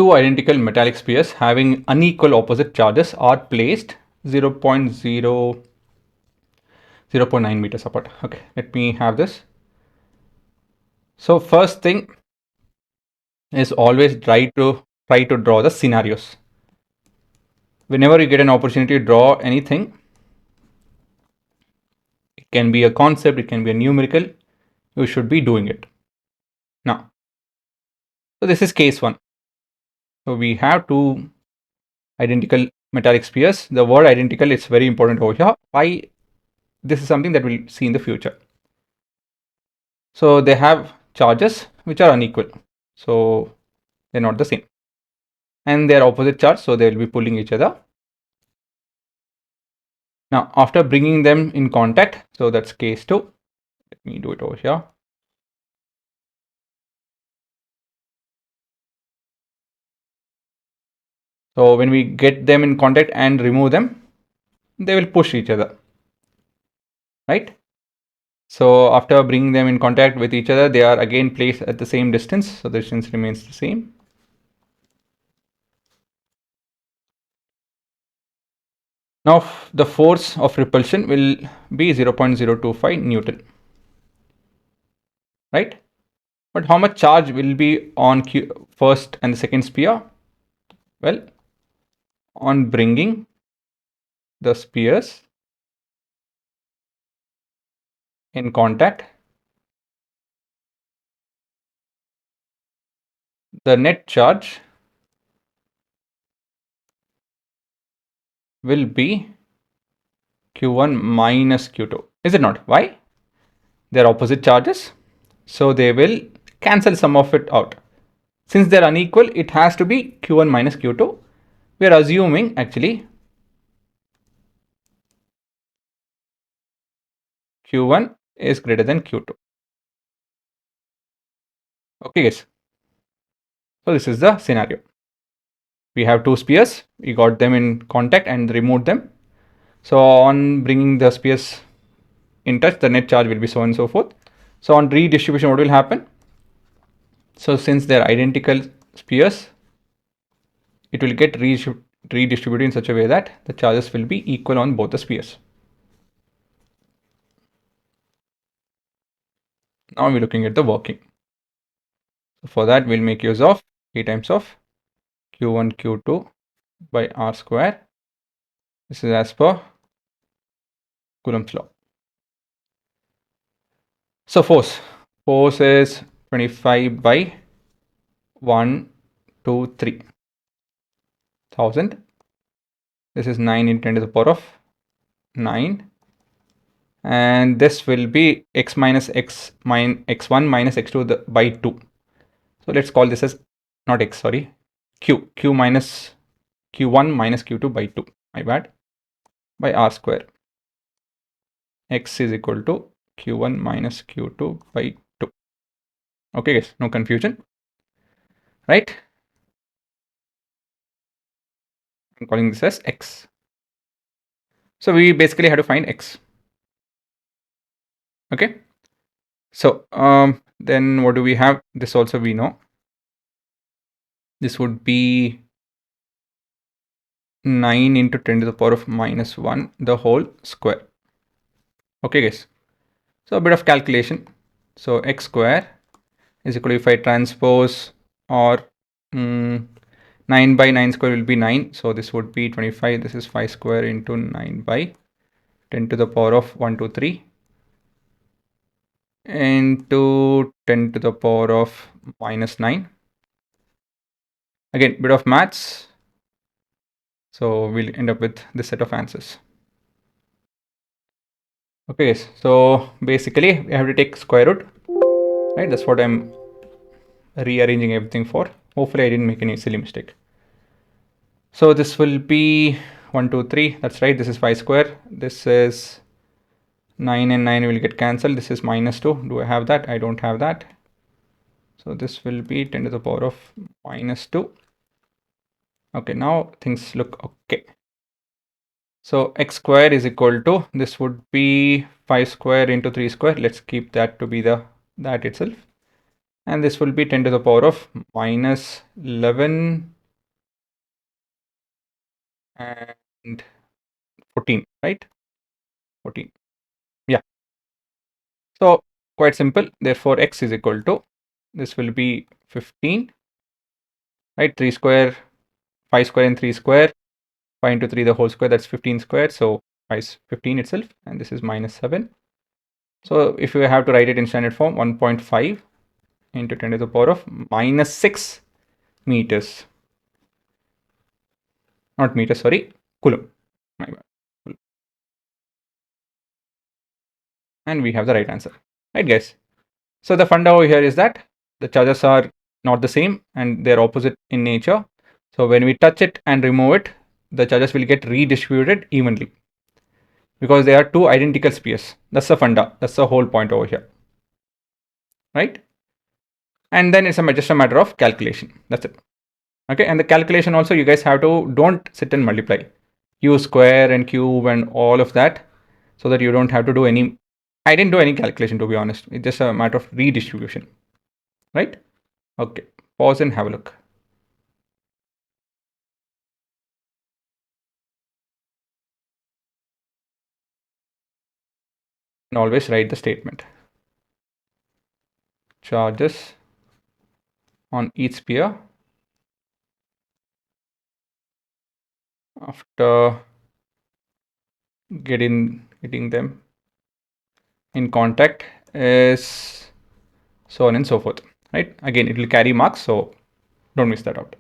two identical metallic spheres having unequal opposite charges are placed 0.9 meters apart. Okay, let me have this. So first thing is always try to draw the scenarios. Whenever you get an opportunity to draw anything, it can be a concept, it can be a numerical, you should be doing it. Now, so this is case one. So we have two identical metallic spheres. The word identical is very important over here. Why? This is something that we'll see in the future. So they have charges which are unequal. So they're not the same. And they're opposite charge, so they will be pulling each other. Now, after bringing them in contact, so that's case 2. Let me do it over here. So when we get them in contact and remove them, they will push each other, right? So after bringing them in contact with each other, they are again placed at the same distance. So the distance remains the same. Now the force of repulsion will be 0.025 Newton, right? But how much charge will be on first and the second sphere? Well, on bringing the spheres in contact, the net charge will be Q1 minus Q2. Is it not? Why? They're opposite charges, so they will cancel some of it out. Since they're unequal, it has to be Q1 minus Q2. We are assuming actually Q1 is greater than Q2. Okay, guys. So this is the scenario. We have two spheres. We got them in contact and removed them. So on bringing the spheres in touch, the net charge will be so on and so forth. So on redistribution, what will happen? So since they're identical spheres, it will get redistributed in such a way that the charges will be equal on both the spheres. Now we're looking at the working. So for that, we'll make use of E times of Q1 Q2 by R square. This is as per Coulomb's law. So force is 25 by 1, 2, 3 thousand. This is 9 into 10 to the power of 9. And this will be x minus x1 minus x2 by 2. So let's call this as not x, sorry, q minus q1 minus q2 by 2, my bad, by r square. X is equal to q1 minus q2 by 2. Okay guys, no confusion, right? I'm calling this as x. So we basically have to find x. Okay, so then what do we have? This also we know. This would be 9 into 10 to the power of minus 1 the whole square. Okay guys, so a bit of calculation. So x square is equal to, if I transpose or 9 by 9 square will be 9. So this would be 25. This is 5 square into 9 by 10 to the power of 1, 2, 3 into 10 to the power of minus 9. Again, bit of maths. So we'll end up with this set of answers. Okay, so basically we have to take square root, right? That's what I'm rearranging everything for. Hopefully I didn't make any silly mistake. So this will be 1, 2, 3. That's right. This is 5 square. This is 9 and 9 will get cancelled. This is minus 2. Do I have that? I don't have that. So this will be 10 to the power of minus 2. Okay, now things look okay. So x square is equal to, this would be 5 square into 3 square. Let's keep that to be that itself. And this will be 10 to the power of minus 11 and 14, right? 14. Yeah. So quite simple. Therefore, x is equal to, this will be 15, right? 3 square, 5 square and 3 square, 5 into 3 the whole square, that's 15 square. So 5 is 15 itself, and this is minus 7. So if you have to write it in standard form, 1.5 into 10 to the power of minus 6 meters. Not meters, sorry, coulomb. My bad. And we have the right answer. Right, guys? So the funda over here is that the charges are not the same and they're opposite in nature. So when we touch it and remove it, the charges will get redistributed evenly because they are two identical spheres. That's the funda. That's the whole point over here. Right? And then it's just a matter of calculation. That's it. Okay. And the calculation also, you guys have to, don't sit and multiply. Use square and cube and all of that so that you don't have to do any. I didn't do any calculation, to be honest. It's just a matter of redistribution. Right? Okay. Pause and have a look. And always write the statement. Charges on each sphere after getting them in contact is so on and so forth. Right? Again, it will carry marks, so don't miss that out.